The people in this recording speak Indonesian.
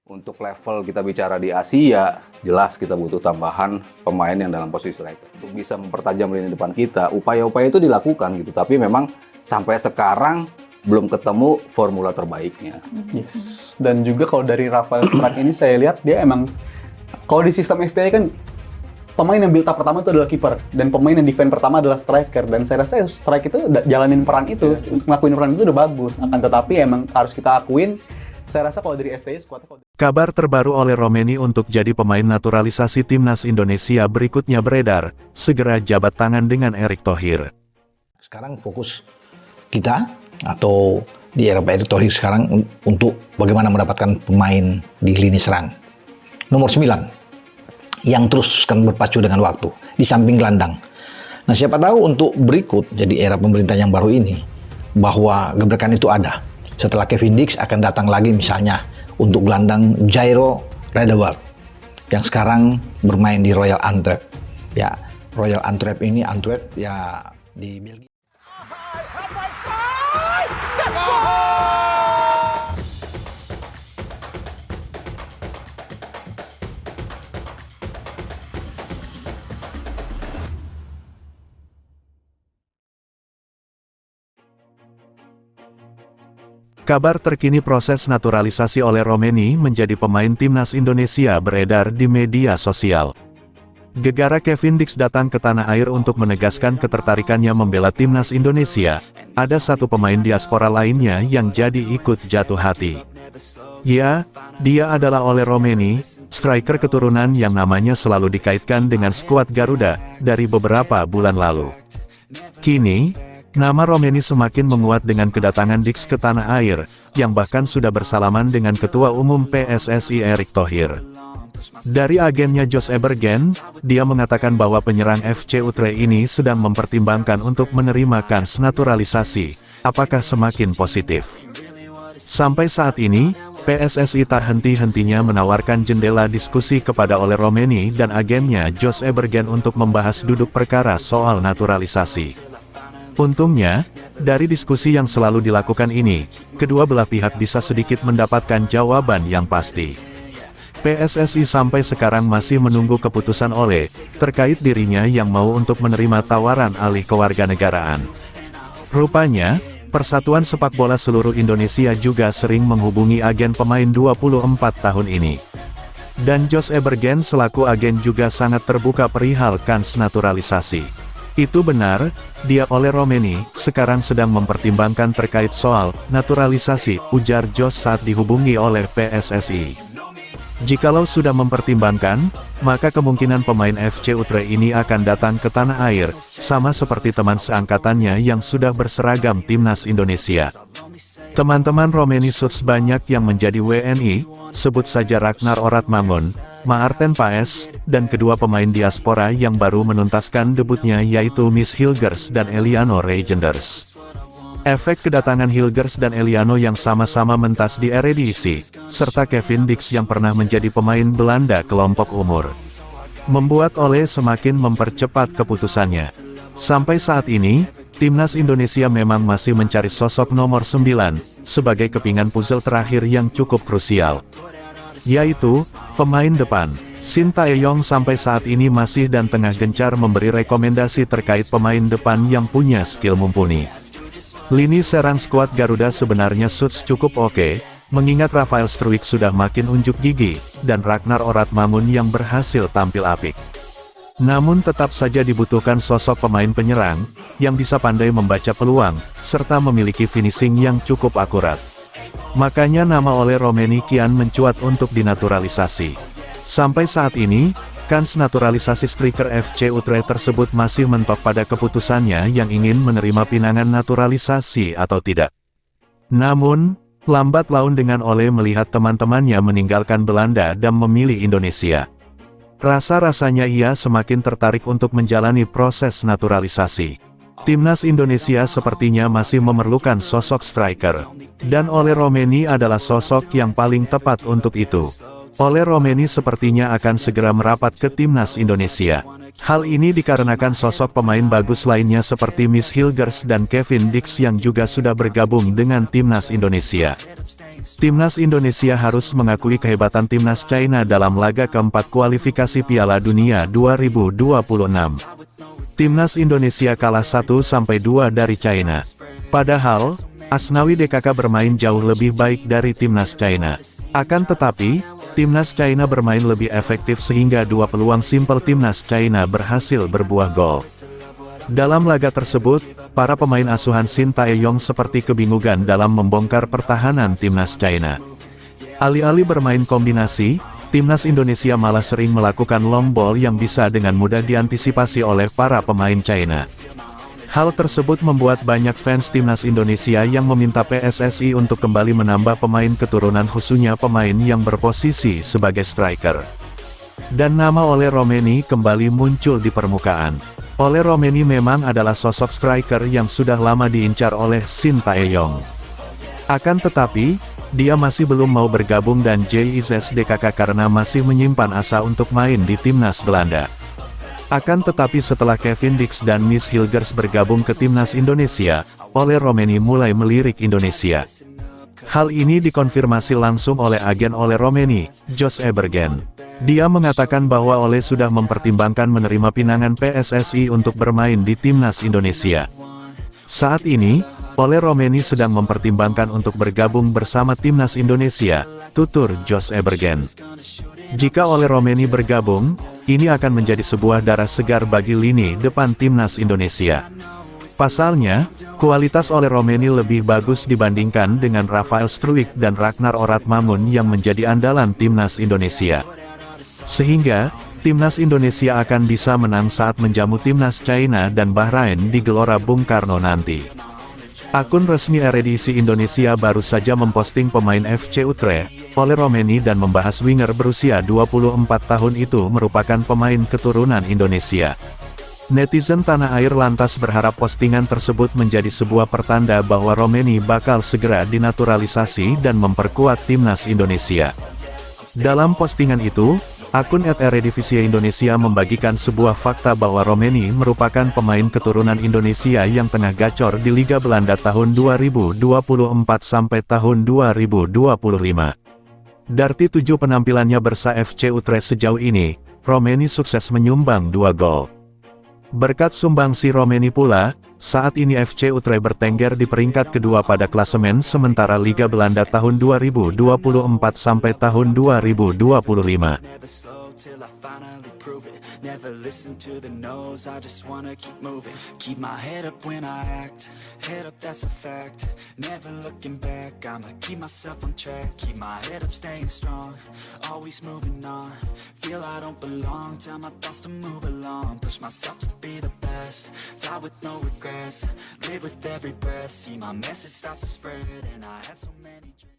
Untuk level kita bicara di Asia, jelas kita butuh tambahan pemain yang dalam posisi striker. Untuk bisa mempertajam lini depan kita, upaya-upaya itu dilakukan gitu. Tapi memang sampai sekarang belum ketemu formula terbaiknya. Yes. Dan juga kalau dari Rafael Struijk ini saya lihat dia emang, kalau di sistem STI kan pemain yang build up pertama itu adalah kiper dan pemain yang defend pertama adalah striker, dan saya rasa Struijk itu jalanin peran itu, ngelakuin peran itu udah bagus. Akan tetapi emang harus kita akuin, saya rasa kalau dari STI skuadnya Kabar terbaru oleh Romeni untuk jadi pemain naturalisasi timnas Indonesia berikutnya beredar, segera jabat tangan dengan Erick Thohir. Sekarang fokus kita atau di era Pak Erick Thohir sekarang untuk bagaimana mendapatkan pemain di lini serang. Nomor 9 yang terus kan berpacu dengan waktu di samping gelandang. Nah, siapa tahu untuk berikut jadi era pemerintah yang baru ini bahwa gebrakan itu ada. Setelah Kevin Dix akan datang lagi misalnya untuk gelandang Jairo Radewald yang sekarang bermain di Royal Antwerp. Ya, Royal Antwerp ini ya di Belgia. Kabar terkini proses naturalisasi oleh Romeni menjadi pemain timnas Indonesia beredar di media sosial. Gegara Kevin Dix datang ke tanah air untuk menegaskan ketertarikannya membela timnas Indonesia. Ada satu pemain diaspora lainnya yang jadi ikut jatuh hati. Ya, dia adalah Ole Romeni, striker keturunan yang namanya selalu dikaitkan dengan skuad Garuda dari beberapa bulan lalu. Kini, nama Romeni semakin menguat dengan kedatangan Dix ke tanah air, yang bahkan sudah bersalaman dengan Ketua Umum PSSI Erick Thohir. Dari agennya Jos Ebergen, dia mengatakan bahwa penyerang FC Utrecht ini sedang mempertimbangkan untuk menerima kans naturalisasi. Apakah semakin positif? Sampai saat ini, PSSI tak henti-hentinya menawarkan jendela diskusi kepada Ole Romeni dan agennya Jos Ebergen untuk membahas duduk perkara soal naturalisasi. Untungnya, dari diskusi yang selalu dilakukan ini, kedua belah pihak bisa sedikit mendapatkan jawaban yang pasti. PSSI sampai sekarang masih menunggu keputusan Ole, terkait dirinya yang mau untuk menerima tawaran alih kewarganegaraan. Rupanya, Persatuan Sepak Bola Seluruh Indonesia juga sering menghubungi agen pemain 24 tahun ini. Dan Jos Ebergen selaku agen juga sangat terbuka perihal kans naturalisasi. Itu benar, dia Ole Romeni sekarang sedang mempertimbangkan terkait soal naturalisasi, ujar Jos saat dihubungi oleh PSSI. Jikalau sudah mempertimbangkan, maka kemungkinan pemain FC Utrecht ini akan datang ke tanah air, sama seperti teman seangkatannya yang sudah berseragam timnas Indonesia. Teman-teman Romeni Suits banyak yang menjadi WNI, sebut saja Ragnar Oratmangun, Maarten Paes, dan kedua pemain diaspora yang baru menuntaskan debutnya yaitu Miss Hilgers dan Eliano Reijenders. Efek kedatangan Hilgers dan Eliano yang sama-sama mentas di Eredivisie, serta Kevin Dix yang pernah menjadi pemain Belanda kelompok umur, membuat Ole semakin mempercepat keputusannya. Sampai saat ini, timnas Indonesia memang masih mencari sosok nomor 9, sebagai kepingan puzzle terakhir yang cukup krusial, yaitu pemain depan. Shin Tae-yong sampai saat ini masih dan tengah gencar memberi rekomendasi terkait pemain depan yang punya skill mumpuni. Lini serang skuad Garuda sebenarnya Suits cukup oke, mengingat Rafael Struijk sudah makin unjuk gigi, dan Ragnar Oratmangun yang berhasil tampil apik. Namun tetap saja dibutuhkan sosok pemain penyerang, yang bisa pandai membaca peluang, serta memiliki finishing yang cukup akurat. Makanya nama Ole Romeni kian mencuat untuk dinaturalisasi. Sampai saat ini, kans naturalisasi striker FC Utrecht tersebut masih mentok pada keputusannya yang ingin menerima pinangan naturalisasi atau tidak. Namun, lambat laun dengan Ole melihat teman-temannya meninggalkan Belanda dan memilih Indonesia. Rasa-rasanya ia semakin tertarik untuk menjalani proses naturalisasi. Timnas Indonesia sepertinya masih memerlukan sosok striker, dan Ole Romeni adalah sosok yang paling tepat untuk itu. Ole Romeni sepertinya akan segera merapat ke timnas Indonesia. Hal ini dikarenakan sosok pemain bagus lainnya seperti Miss Hilgers dan Kevin Dix yang juga sudah bergabung dengan timnas Indonesia. Timnas Indonesia harus mengakui kehebatan timnas China dalam laga keempat kualifikasi Piala Dunia 2026. Timnas Indonesia kalah 1-2 dari China. Padahal, Asnawi DKK bermain jauh lebih baik dari timnas China. Akan tetapi, timnas China bermain lebih efektif sehingga dua peluang simpel timnas China berhasil berbuah gol. Dalam laga tersebut, para pemain asuhan Shin Tae-yong seperti kebingungan dalam membongkar pertahanan timnas China. Alih-alih bermain kombinasi, timnas Indonesia malah sering melakukan long ball yang bisa dengan mudah diantisipasi oleh para pemain China. Hal tersebut membuat banyak fans timnas Indonesia yang meminta PSSI untuk kembali menambah pemain keturunan khususnya pemain yang berposisi sebagai striker. Dan nama Ole Romeni kembali muncul di permukaan. Ole Romeni memang adalah sosok striker yang sudah lama diincar oleh Shin Tae-yong. Akan tetapi, dia masih belum mau bergabung dan JIZSDKK karena masih menyimpan asa untuk main di timnas Belanda. Akan tetapi setelah Kevin Dix dan Miss Hilgers bergabung ke timnas Indonesia, Ole Romeni mulai melirik Indonesia. Hal ini dikonfirmasi langsung oleh agen Ole Romeni, Jos Ebergen. Dia mengatakan bahwa Ole sudah mempertimbangkan menerima pinangan PSSI untuk bermain di timnas Indonesia. Saat ini, Ole Romeni sedang mempertimbangkan untuk bergabung bersama timnas Indonesia, tutur Jos Ebergen. Jika Ole Romeni bergabung, ini akan menjadi sebuah darah segar bagi lini depan timnas Indonesia. Pasalnya, kualitas Ole Romeni lebih bagus dibandingkan dengan Rafael Struijk dan Ragnar Oratmangun yang menjadi andalan timnas Indonesia. Sehingga, timnas Indonesia akan bisa menang saat menjamu timnas China dan Bahrain di Gelora Bung Karno nanti. Akun resmi Eredivisie Indonesia baru saja memposting pemain FC Utrecht, Ole Romeni dan membahas winger berusia 24 tahun itu merupakan pemain keturunan Indonesia. Netizen tanah air lantas berharap postingan tersebut menjadi sebuah pertanda bahwa Romeni bakal segera dinaturalisasi dan memperkuat timnas Indonesia. Dalam postingan itu, akun @Eredivisie Indonesia membagikan sebuah fakta bahwa Romeni merupakan pemain keturunan Indonesia yang tengah gacor di Liga Belanda tahun 2024 sampai tahun 2025. Dari 7 penampilannya bersama FC Utrecht sejauh ini, Romeni sukses menyumbang 2 gol. Berkat sumbangsi Romeni pula, saat ini FC Utrecht bertengger di peringkat kedua pada klasemen sementara Liga Belanda tahun 2024 sampai tahun 2025. Never listen to the no's, I just wanna keep moving. Keep my head up when I act, head up that's a fact. Never looking back, I'ma keep myself on track. Keep my head up staying strong, always moving on. Feel I don't belong, tell my thoughts to move along. Push myself to be the best, die with no regrets. Live with every breath, see my message start to spread. And I had so many dreams.